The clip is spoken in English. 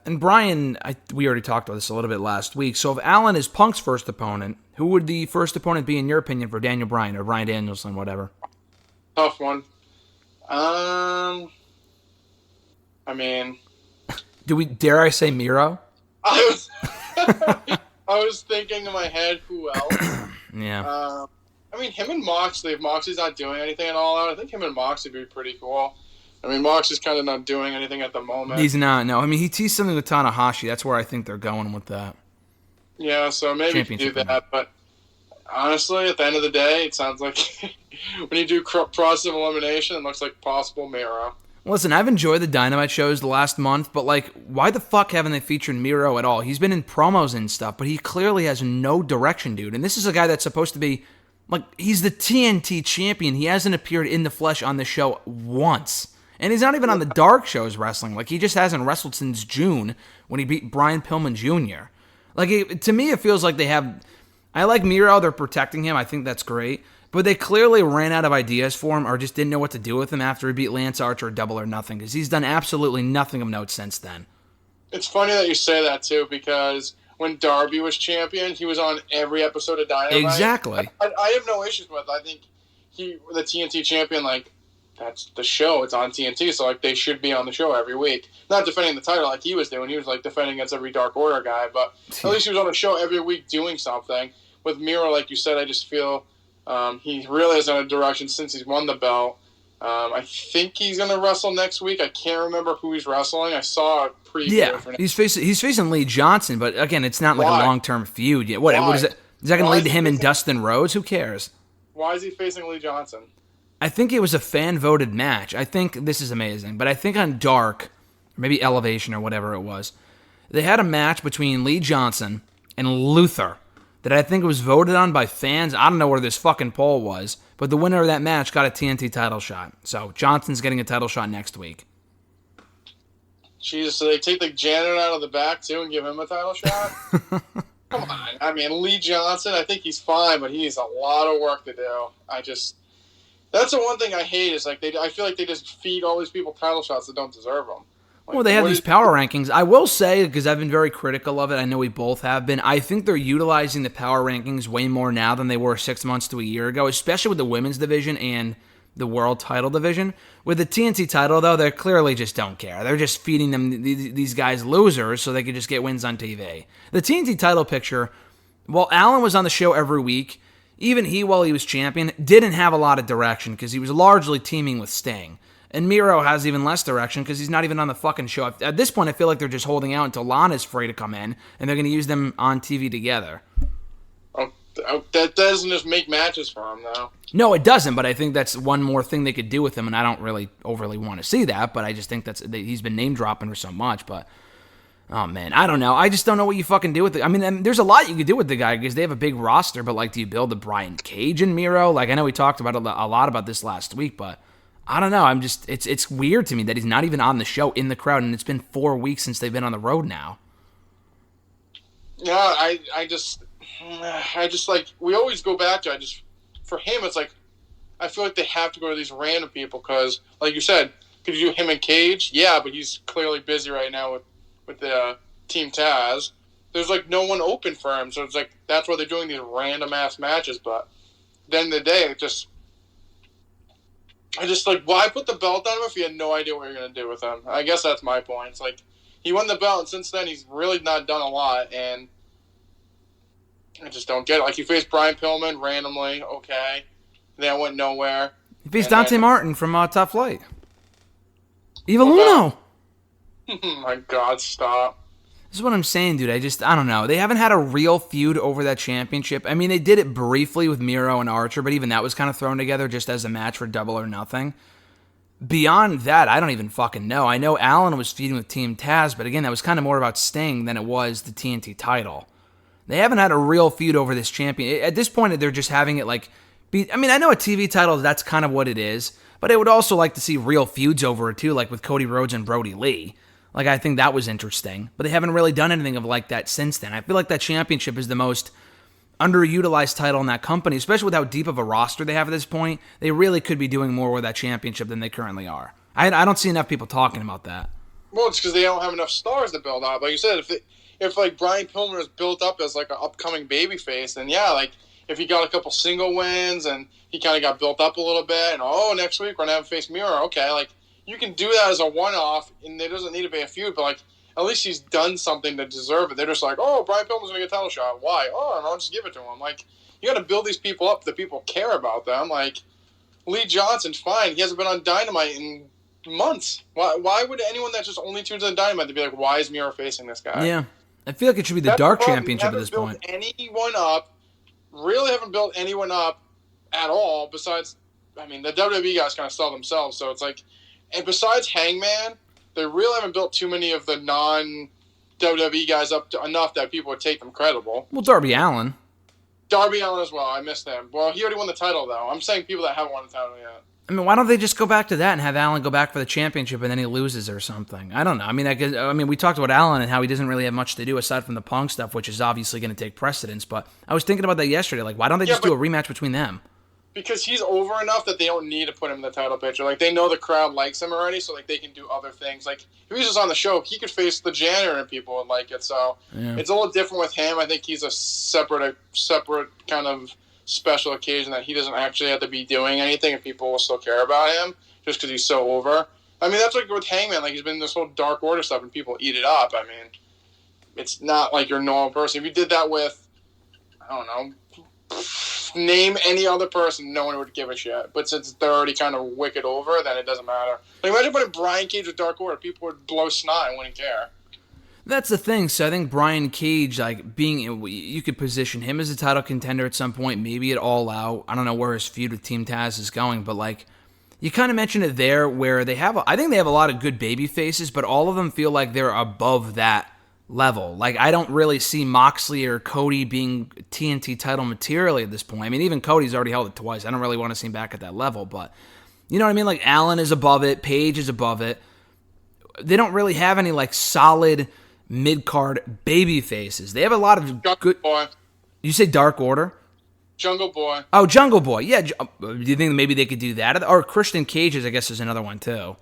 And Brian, we already talked about this a little bit last week. So if Allen is Punk's first opponent, who would the first opponent be, in your opinion, for Daniel Bryan or Bryan Danielson, whatever? Tough one. I mean... Dare I say Miro? I was thinking in my head, who else? Yeah. I mean, him and Moxley, if Moxley's not doing anything at all out, I think him and Moxley would be pretty cool. I mean, Moxley's kind of not doing anything at the moment. He's not, no. I mean, he teased something with Tanahashi. That's where I think they're going with that. Yeah, so maybe you can do that. But honestly, at the end of the day, it sounds like when you do process of elimination, it looks like possible Miro. Listen, I've enjoyed the Dynamite shows the last month, but, like, why the fuck haven't they featured Miro at all? He's been in promos and stuff, but he clearly has no direction, dude. And this is a guy that's supposed to be, like, he's the TNT champion. He hasn't appeared in the flesh on the show once. And he's not even on the dark shows wrestling. Like, he just hasn't wrestled since June when he beat Brian Pillman Jr. Like, to me, it feels like they have... I like Miro. They're protecting him. I think that's great. But they clearly ran out of ideas for him or just didn't know what to do with him after he beat Lance Archer at Double or Nothing, because he's done absolutely nothing of note since then. It's funny that you say that, too, because when Darby was champion, he was on every episode of Dynamite. Exactly. I have no issues with it. I think the TNT champion, like, that's the show. It's on TNT, so, like, they should be on the show every week. Not defending the title like he was doing. He was, like, defending against every Dark Order guy, but at least he was on the show every week doing something. With Miro, like you said, I just feel... he really hasn't had a direction since he's won the belt. I think he's going to wrestle next week. I can't remember who he's wrestling. I saw a preview. Yeah, he's facing Lee Johnson, but again, it's not like a long-term feud. What is it? Is that going to lead to him and Dustin Rhodes? Who cares? Why is he facing Lee Johnson? I think it was a fan-voted match. I think this is amazing, but I think on Dark, or maybe Elevation or whatever it was, they had a match between Lee Johnson and Luther that I think was voted on by fans. I don't know where this fucking poll was, but the winner of that match got a TNT title shot. So Johnson's getting a title shot next week. Jesus, so they take the janitor out of the back, too, and give him a title shot? Come on. I mean, Lee Johnson, I think he's fine, but he needs a lot of work to do. That's the one thing I hate is, like, I feel like they just feed all these people title shots that don't deserve them. Like, well, they have these power rankings. I will say, because I've been very critical of it, I know we both have been, I think they're utilizing the power rankings way more now than they were 6 months to a year ago, especially with the women's division and the world title division. With the TNT title, though, they clearly just don't care. They're just feeding them these guys losers so they could just get wins on TV. The TNT title picture, while Allen was on the show every week, even he, while he was champion, didn't have a lot of direction because he was largely teaming with Sting. And Miro has even less direction because he's not even on the fucking show. At this point, I feel like they're just holding out until Lana's free to come in, and they're going to use them on TV together. Oh, that doesn't just make matches for him, though. No, it doesn't, but I think that's one more thing they could do with him, and I don't really overly want to see that, but I just think he's been name-dropping her so much, but... Oh, man, I don't know. I just don't know what you fucking do with it. I mean, there's a lot you could do with the guy because they have a big roster, but, like, do you build a Brian Cage and Miro? Like, I know we talked about a lot about this last week, but... I don't know. It's weird to me that he's not even on the show in the crowd, and it's been 4 weeks since they've been on the road now. Yeah, I just like, we always go back to, for him, it's like, I feel like they have to go to these random people because, like you said, could you do him and Cage? Yeah, but he's clearly busy right now with the Team Taz. There's, like, no one open for him, so it's like, that's why they're doing these random-ass matches, but at the end of the day, I just, like, why put the belt on him if you had no idea what you're going to do with him? I guess that's my point. It's like, he won the belt, and since then, he's really not done a lot, and I just don't get it. Like, he faced Brian Pillman randomly, okay. Then went nowhere. He faced Dante Martin from Top Flight. Evil Uno! Oh, my God, stop. This is what I'm saying, dude. I don't know. They haven't had a real feud over that championship. I mean, they did it briefly with Miro and Archer, but even that was kind of thrown together just as a match for Double or Nothing. Beyond that, I don't even fucking know. I know Allen was feuding with Team Taz, but again, that was kind of more about Sting than it was the TNT title. They haven't had a real feud over this champion. At this point, they're just having it like... I mean, I know a TV title, that's kind of what it is, but I would also like to see real feuds over it too, like with Cody Rhodes and Brody Lee. Like, I think that was interesting. But they haven't really done anything of like that since then. I feel like that championship is the most underutilized title in that company, especially with how deep of a roster they have at this point. They really could be doing more with that championship than they currently are. I don't see enough people talking about that. Well, it's because they don't have enough stars to build up. Like you said, if like Brian Pillman was built up as like an upcoming babyface, then yeah, like if he got a couple single wins and he kind of got built up a little bit, and next week we're gonna have him face Miro. Okay, like you can do that as a one-off, and there doesn't need to be a feud, but like at least he's done something to deserve it. They're just like, Brian Pillman's gonna get a title shot. Why? I'll just give it to him. Like you got to build these people up that people care about them. Like Lee Johnson, fine, he hasn't been on Dynamite in months. Why would anyone that just only tunes in Dynamite to be like, why is Miro facing this guy? Yeah. I feel like it should be the Dark Championship at this point. Anyone up, really haven't built anyone up at all besides, I mean, the WWE guys kind of sell themselves, so it's like, and besides Hangman, they really haven't built too many of the non-WWE guys up to enough that people would take them credible. Well, Darby Allin as well. I missed him. Well, he already won the title, though. I'm saying people that haven't won the title yet. I mean, why don't they just go back to that and have Allen go back for the championship and then he loses or something? I don't know. I mean, we talked about Allen and how he doesn't really have much to do aside from the Punk stuff, which is obviously going to take precedence. But I was thinking about that yesterday. Like, why don't they just do a rematch between them? Because he's over enough that they don't need to put him in the title picture. Like, they know the crowd likes him already, so like they can do other things. Like, if he was just on the show, he could face the janitor and people would like it. So It's a little different with him. I think he's a separate kind of special occasion that he doesn't actually have to be doing anything and people will still care about him just because he's so over. I mean, that's like with Hangman. Like, he's been in this whole Dark Order stuff and people eat it up. I mean, it's not like your normal person. If you did that with, I don't know, name any other person, no one would give a shit. But since they're already kind of wicked over, then it doesn't matter. Like, imagine putting Brian Cage with Dark Order. People would blow snot and wouldn't care. That's the thing. So I think Brian Cage, like, you could position him as a title contender at some point, maybe at All Out. I don't know where his feud with Team Taz is going, but like, you kind of mentioned it there where I think they have a lot of good baby faces, but all of them feel like they're above that level. Like, I don't really see Moxley or Cody being TNT title material at this point. I mean, even Cody's already held it twice. I don't really want to see him back at that level, but you know what I mean? Like, Allen is above it. Page is above it. They don't really have any, like, solid mid-card baby faces. They have a lot of Jungle Boy. You say Dark Order? Jungle Boy. Oh, Jungle Boy. Yeah. Do you think maybe they could do that? Or Christian Cages, I guess, is another one, too.